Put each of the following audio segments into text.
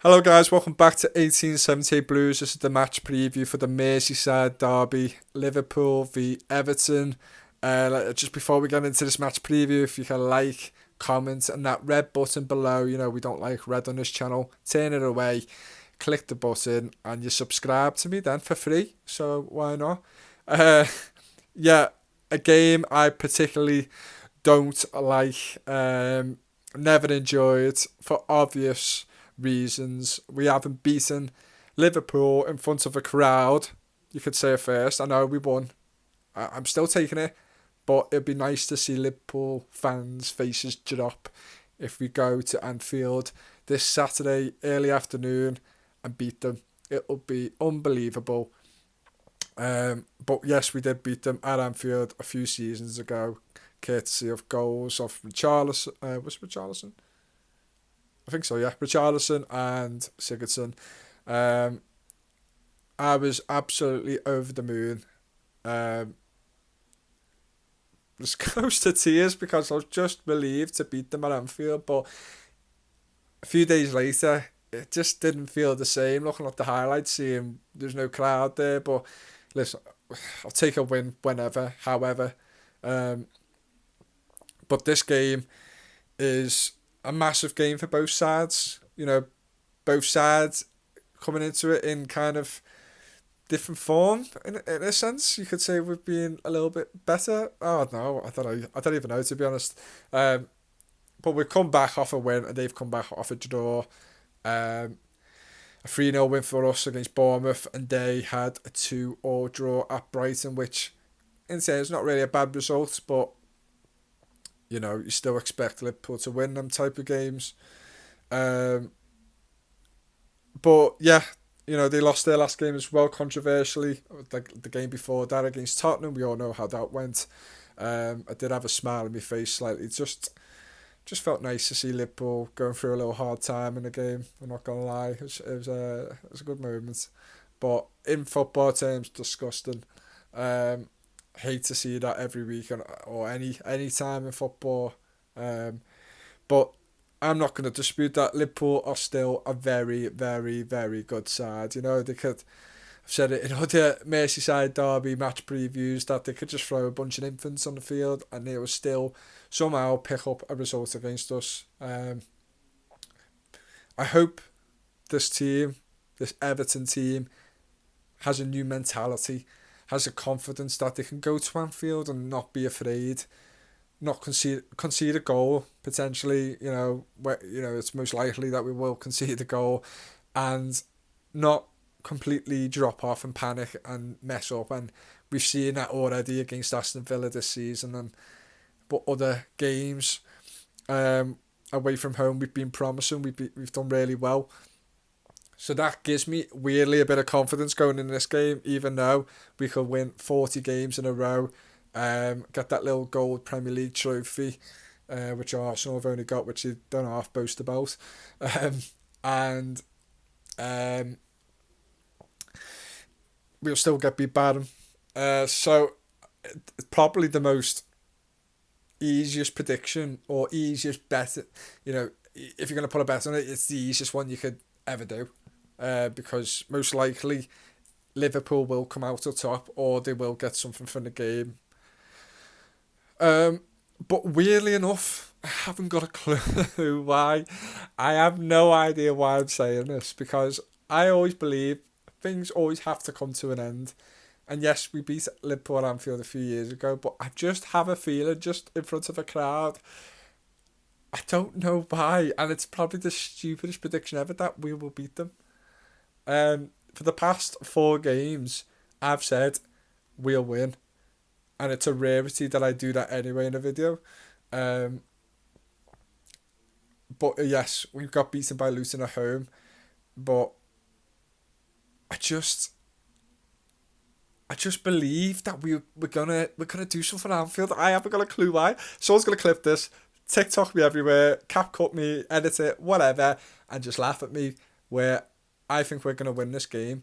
Hello guys, welcome back to 1878 Blues. This is the match preview for the Merseyside derby, Liverpool v Everton. Just before we get into this match preview, if you can like, comment, and that red button below, we don't like red on this channel, turn it away, click the button, and you subscribe to me then for free, so why not? Uh, yeah, a game I particularly don't like, never enjoyed for obvious reasons. We haven't beaten Liverpool in front of a crowd. You could say it first. I know we won. I'm still taking it, but it'd be nice to see Liverpool fans' faces drop if we go to Anfield this Saturday early afternoon and beat them. It'll be unbelievable. But yes, we did beat them at Anfield a few seasons ago, courtesy of goals of Richarlison. Was it Richarlison? I think so, yeah. Richarlison and Sigurdsson. Um, I was absolutely over the moon. Um, was close to tears because I was just relieved to beat them at Anfield, but a few days later, it just didn't feel the same. Looking at the highlights, seeing there's no crowd there, but listen, I'll take a win whenever, however. Um, but this game is a massive game for both sides. Both sides coming into it in kind of different form. In a sense, you could say we've been a little bit better. Oh no, I don't know. I don't even know, to be honest. But we've come back off a win, and they've come back off a draw. A 3-0 win for us against Bournemouth, and they had a 2-2 draw at Brighton, which in say is not really a bad result, but you still expect Liverpool to win them type of games. Um, but yeah, they lost their last game as well, controversially. The game before that against Tottenham, we all know how that went. I did have a smile on my face slightly. Just felt nice to see Liverpool going through a little hard time in the game. I'm not gonna lie, it was a good moment. But in football terms, disgusting. Um, Hate to see that every week or any time in football. But I'm not going to dispute that Liverpool are still a very, very, very good side. They could. I've said it in other Merseyside derby match previews that they could just throw a bunch of infants on the field and they will still somehow pick up a result against us. I hope this team, this Everton team, has a new mentality, has a confidence that they can go to Anfield and not be afraid, not concede a goal potentially. It's most likely that we will concede a goal, and not completely drop off and panic and mess up. And we've seen that already against Aston Villa this season, and but other games away from home we've been promising. We've done really well. So that gives me weirdly a bit of confidence going in this game, even though we could win 40 games in a row, get that little gold Premier League trophy, which Arsenal have only got, which they don't half boast about, and we'll still get beat by them. So probably the most easiest prediction or easiest bet, if you're going to put a bet on it, it's the easiest one you could ever do. Because most likely Liverpool will come out on top or they will get something from the game. But weirdly enough, I haven't got a clue why. I have no idea why I'm saying this, because I always believe things always have to come to an end. And yes, we beat Liverpool at Anfield a few years ago, but I just have a feeling, just in front of a crowd, I don't know why, and it's probably the stupidest prediction ever, that we will beat them. For the past 4 games, I've said we'll win, and it's a rarity that I do that anyway in a video. Um, but yes, we've got beaten by Luton at home, but I just believe that we're gonna do something at Anfield. I haven't got a clue why. Someone's gonna clip this, TikTok me everywhere, cap cut me, edit it, whatever, and just laugh at me. Where I think we're gonna win this game,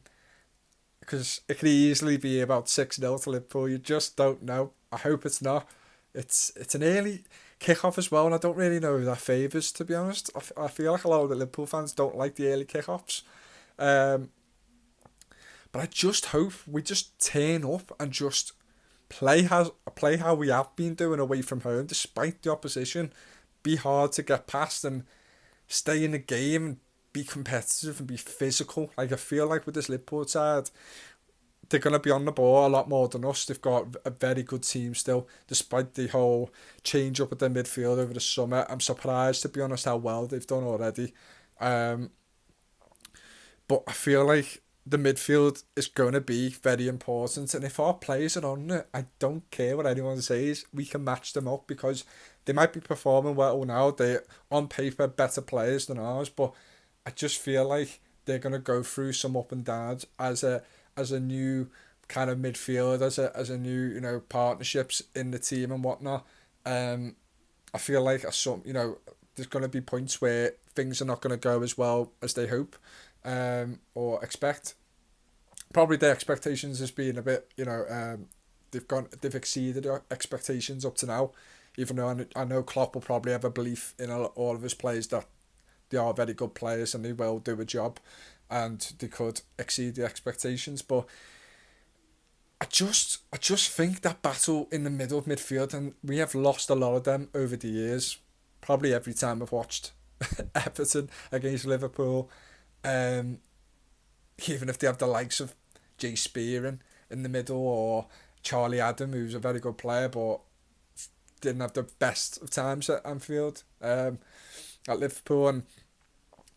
because it could easily be about 6-0 to Liverpool. You just don't know. I hope it's not. It's an early kick-off as well, and I don't really know who that favours, to be honest. I feel like a lot of the Liverpool fans don't like the early kick-offs. Um, but I just hope we just turn up and just play how we have been doing away from home, despite the opposition. Be hard to get past and stay in the game and be competitive and be physical. Like, I feel like with this Liverpool side, they're going to be on the ball a lot more than us. They've got a very good team still, despite the whole change up at their midfield over the summer. I'm surprised, to be honest, how well they've done already. Um, but I feel like the midfield is going to be very important. And if our players are on it, I don't care what anyone says, we can match them up, because they might be performing well now. They're, on paper, better players than ours. But I just feel like they're going to go through some up and downs as a new kind of midfield, as a new, partnerships in the team and whatnot. I feel like there's going to be points where things are not going to go as well as they hope, or expect. Probably their expectations has been a bit, they've exceeded our expectations up to now. Even though I know Klopp will probably have a belief in all of his players that they are very good players and they will do a job, and they could exceed the expectations. But I just think that battle in the middle of midfield, and we have lost a lot of them over the years. Probably every time I've watched Everton against Liverpool, even if they have the likes of Jay Spearing in the middle, or Charlie Adam, who's a very good player, but didn't have the best of times at Anfield, at Liverpool, and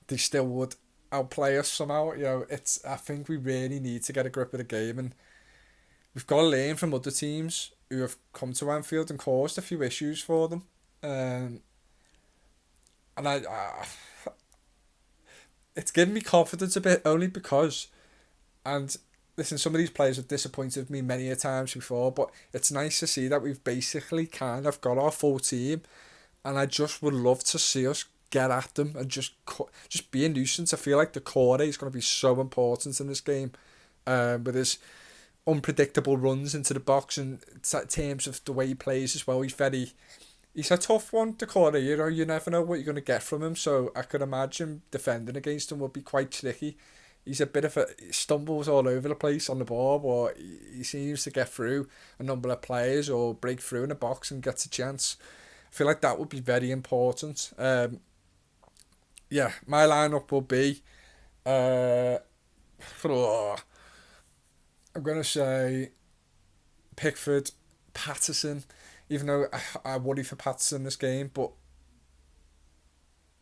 they still would outplay us somehow. I think we really need to get a grip of the game, and we've got to learn from other teams who have come to Anfield and caused a few issues for them. And it's given me confidence a bit, only because, and listen, some of these players have disappointed me many a times before, but it's nice to see that we've basically kind of got our full team, and I just would love to see us get at them and just be a nuisance. I feel like the core is going to be so important in this game, with his unpredictable runs into the box, and in terms of the way he plays as well. He's a tough one to corner. You never know what you're going to get from him, so I could imagine defending against him would be quite tricky. He's a bit of he stumbles all over the place on the ball, but he seems to get through a number of players or break through in the box and gets a chance. I feel like that would be very important. My lineup will be, I'm going to say Pickford, Patterson, even though I worry for Patterson this game, but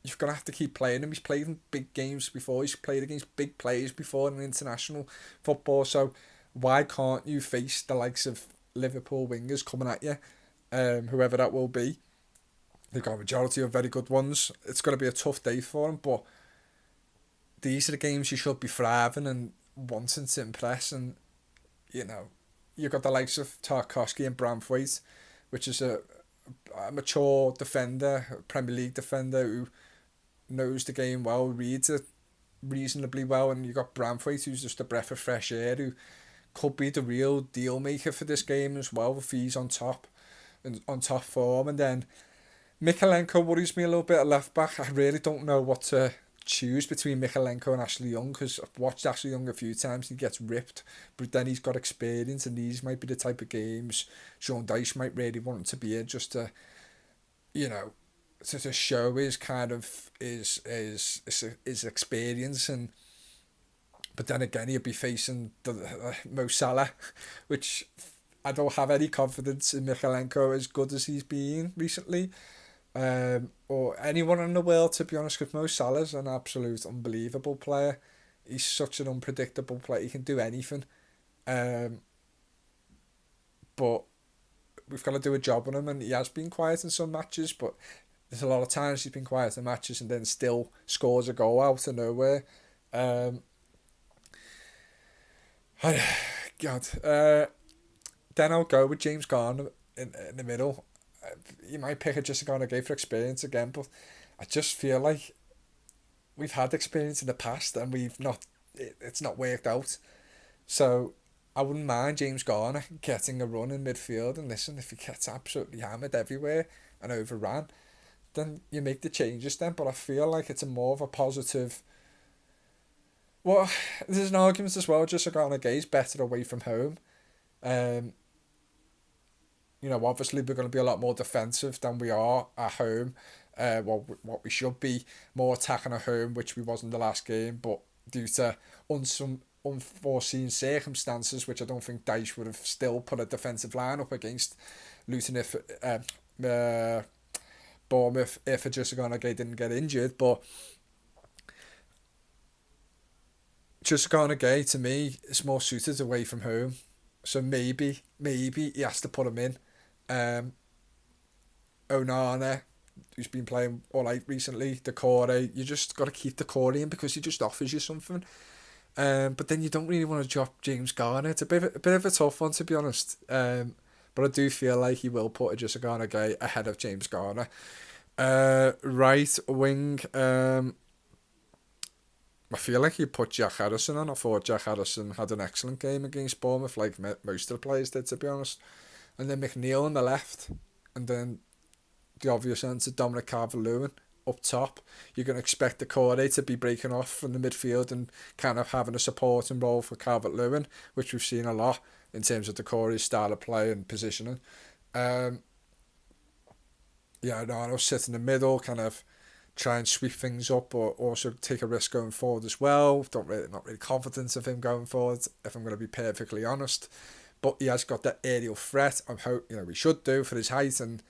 you're going to have to keep playing him. He's played in big games before. He's played against big players before in international football. So why can't you face the likes of Liverpool wingers coming at you, whoever that will be? They've got a majority of very good ones. It's going to be a tough day for them, but these are the games you should be thriving and wanting to impress. And, you've got the likes of Tarkowski and Branthwaite, which is a mature defender, a Premier League defender who knows the game well, reads it reasonably well, and you've got Branthwaite, who's just a breath of fresh air, who could be the real deal maker for this game as well, if he's on top form. And then Mikalenko worries me a little bit at left back. I really don't know what to choose between Mikalenko and Ashley Young, because I've watched Ashley Young a few times. He gets ripped, but then he's got experience, and these might be the type of games Sean Dyche might really want him to be in, just to, to show his kind of his experience. And but then again, he'll be facing the Mo Salah, which I don't have any confidence in Mikalenko as good as he's been recently, or anyone in the world, to be honest, because Mo Salah's an absolute unbelievable player. He's such an unpredictable player. He can do anything. But we've got to do a job on him, and he has been quiet in some matches, but there's a lot of times he's been quiet in matches and then still scores a goal out of nowhere. God. Then I'll go with James Garner in the middle. You might pick just a Garner game for experience again, but I just feel like we've had experience in the past and it's not worked out. So I wouldn't mind James Garner getting a run in midfield. And listen, if he gets absolutely hammered everywhere and overran, then you make the changes then. But I feel like it's a more of a positive. Well, there's an argument as well. Just Garner Gay's better away from home. Um, obviously we're going to be a lot more defensive than we are at home. What we should be more attacking at home, which we wasn't the last game, but due to some unforeseen circumstances, which I don't think Dyche would have still put a defensive line up against Luton if Bournemouth if Jessica didn't get injured. But Jessica Gay to me is more suited away from home, so maybe he has to put him in. Onana, who's been playing all right recently, Decore, you just got to keep Decore in because he just offers you something. But then you don't really want to drop James Garner. It's a bit of a tough one, to be honest. But I do feel like he will put Jessica Garner Gay ahead of James Garner. Right wing, I feel like you put Jack Harrison on. I thought Jack Harrison had an excellent game against Bournemouth, like most of the players did, to be honest. And then McNeil on the left, and then the obvious answer, Dominic Calvert-Lewin up top. You're going to expect the Corey to be breaking off from the midfield and kind of having a supporting role for Calvert-Lewin, which we've seen a lot in terms of the Corey's style of play and positioning. I'll sit in the middle, kind of try and sweep things up, or also take a risk going forward as well. Not really confident of him going forward, if I'm going to be perfectly honest. But he has got that aerial threat. We should do for his height and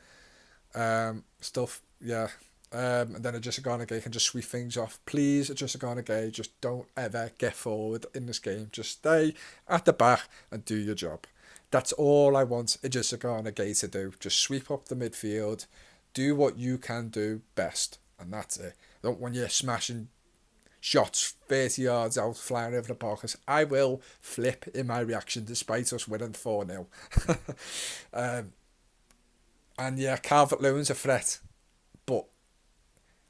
stuff. Yeah. And then Jessica Gay can just sweep things off. Please, Jessica Gay, just don't ever get forward in this game. Just stay at the back and do your job. That's all I want Jessica Gay to do. Just sweep up the midfield. Do what you can do best. And that's it. I don't want you smashing shots 30 yards out, flying over the park, because I will flip in my reaction despite us winning 4-0. And yeah, Calvert-Lewin's a threat, but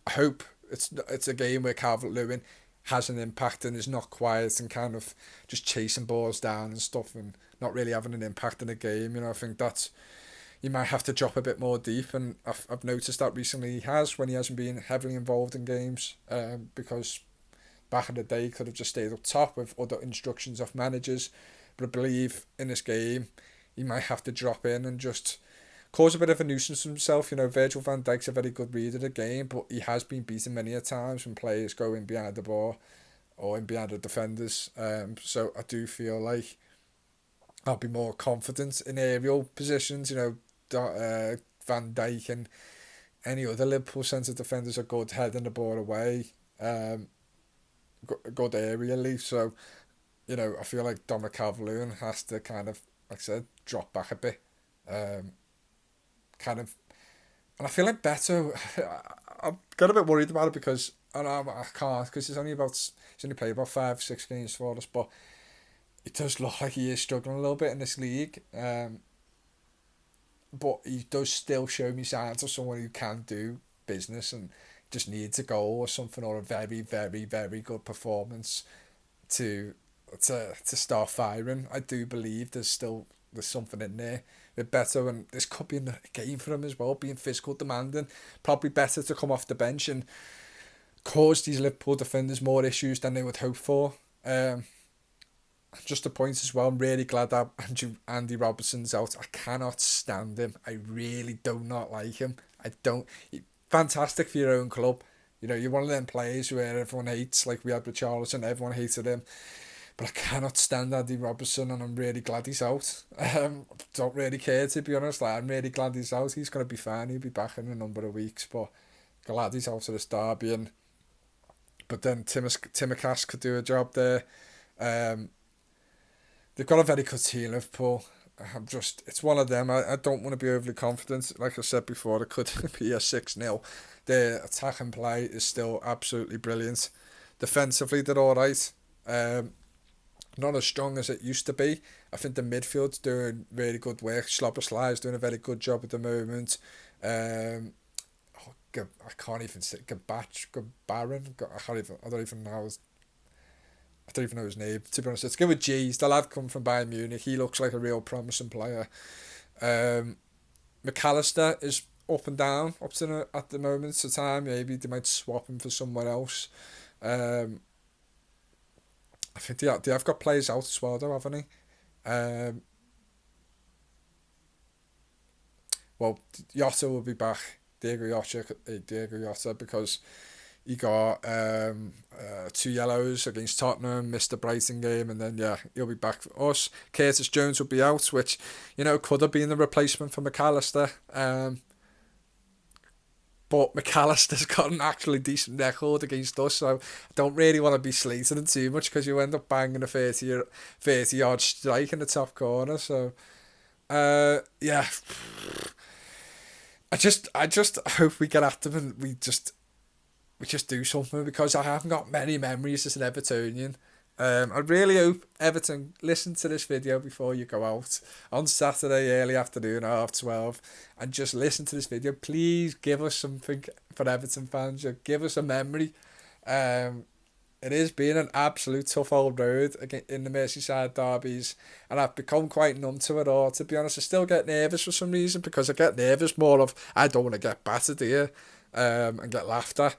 I hope it's a game where Calvert-Lewin has an impact and is not quiet and kind of just chasing balls down and stuff and not really having an impact in the game. I think that's, you might have to drop a bit more deep, and I've noticed that recently he has, when he hasn't been heavily involved in games, because back in the day he could have just stayed up top with other instructions of managers. But I believe in this game he might have to drop in and just cause a bit of a nuisance for himself. Virgil van Dijk's a very good reader of the game, but he has been beaten many a times when players go in behind the ball or in behind the defenders. So I do feel like I'll be more confident in aerial positions. Van Dijk and any other Liverpool centre defenders are good heading the ball away, good aerially. So, I feel like Dominic Calvert-Lewin has to kind of, like I said, drop back a bit. And I feel like Beto, I'm got a bit worried about it because I can't, because he's only played about 5-6 games for us, but it does look like he is struggling a little bit in this league. But he does still show me signs of someone who can do business and just needs a goal or something, or a very, very, very good performance to start firing. I do believe there's something in there with Beto, and this could be a game for him as well, being physical, demanding. Probably better to come off the bench and cause these Liverpool defenders more issues than they would hope for. Just a point as well, I'm really glad that Andy Robertson's out. I cannot stand him. I really do not like him. Fantastic for your own club. You're one of them players where everyone hates, like we had with Charlton, everyone hated him. But I cannot stand Andy Robertson, and I'm really glad he's out. Don't really care, to be honest. I'm really glad he's out. He's going to be fine. He'll be back in a number of weeks, but glad he's out of this derby. But then Timakash could do a job there. They've got a very good team, Liverpool. It's one of them. I don't want to be overly confident. Like I said before, it could be a 6-0. Their attack and play is still absolutely brilliant. Defensively, they're alright. Not as strong as it used to be. I think the midfield's doing really good work. Szoboszlai's doing a very good job at the moment. I can't even say Gabarin. I don't even know. I don't even know his name, to be honest. Let's go with G. He's the lad come from Bayern Munich. He looks like a real promising player. McAllister is up and down at the moment of time. Maybe they might swap him for someone else. I think they have got players out as well, though, haven't they? Well, Jota will be back. Diego Jota, because he got 2 yellows against Tottenham, missed the Brighton game, and then he'll be back for us. Curtis Jones will be out, which could have been the replacement for McAllister. But McAllister's got an actually decent record against us, so I don't really want to be slating him too much, because you end up banging a 30-yard strike in the top corner. So, yeah. I just hope we get at them and we just do something, because I haven't got many memories as an Evertonian. I really hope Everton listen to this video before you go out on Saturday early afternoon, 12:30, and just listen to this video. Please give us something for Everton fans. Give us a memory. It has been an absolute tough old road in the Merseyside derbies, and I've become quite numb to it all. To be honest, I still get nervous for some reason, because I get nervous more of I don't want to get battered here and get laughed at.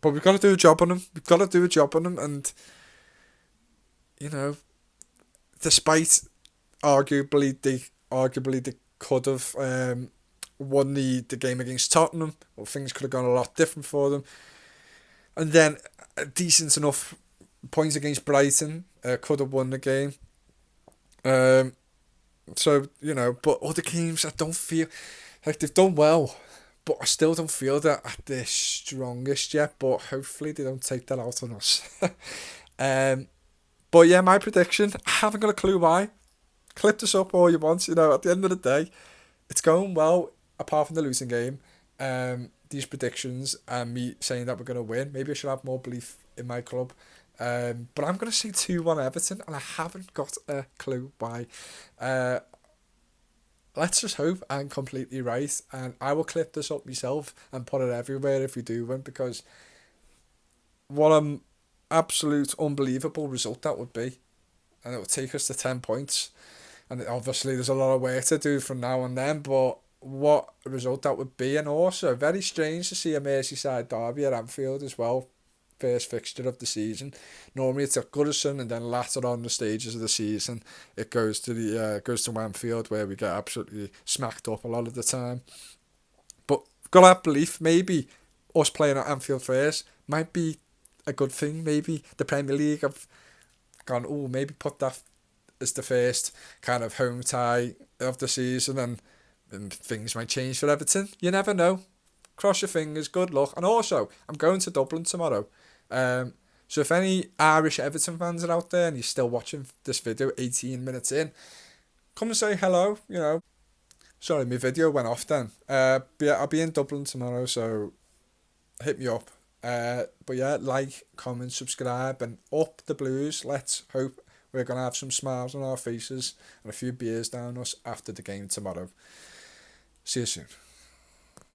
But we've got to do a job on them. And, despite arguably they could have won the game against Tottenham, or things could have gone a lot different for them. And then a decent enough points against Brighton, could have won the game. So, but other games, I don't feel like they've done well. But I still don't feel they're at their strongest yet. But hopefully they don't take that out on us. But yeah, my prediction, I haven't got a clue why. Clip this up all you want. At the end of the day, it's going well, apart from the losing game. These predictions and me saying that we're going to win. Maybe I should have more belief in my club. But I'm going to say 2-1 Everton, and I haven't got a clue why. Let's just hope I'm completely right, and I will clip this up myself and put it everywhere if we do win, because what an absolute unbelievable result that would be, and it would take us to 10 points, and obviously there's a lot of work to do from now and then, but what a result that would be. And also very strange to see a Merseyside derby at Anfield as well, first fixture of the season. Normally it's at Goodison, and then later on the stages of the season it goes to Anfield, where we get absolutely smacked up a lot of the time. But gotta have belief. Maybe us playing at Anfield first might be a good thing. Maybe the Premier League have gone, maybe put that as the first kind of home tie of the season, and things might change for Everton. You never know. Cross your fingers, good luck. And also, I'm going to Dublin tomorrow. So if any Irish Everton fans are out there and you're still watching this video 18 minutes in, come and say hello, Sorry, my video went off then. But yeah, I'll be in Dublin tomorrow, so hit me up. But yeah, like, comment, subscribe, and up the Blues. Let's hope we're going to have some smiles on our faces and a few beers down us after the game tomorrow. See you soon.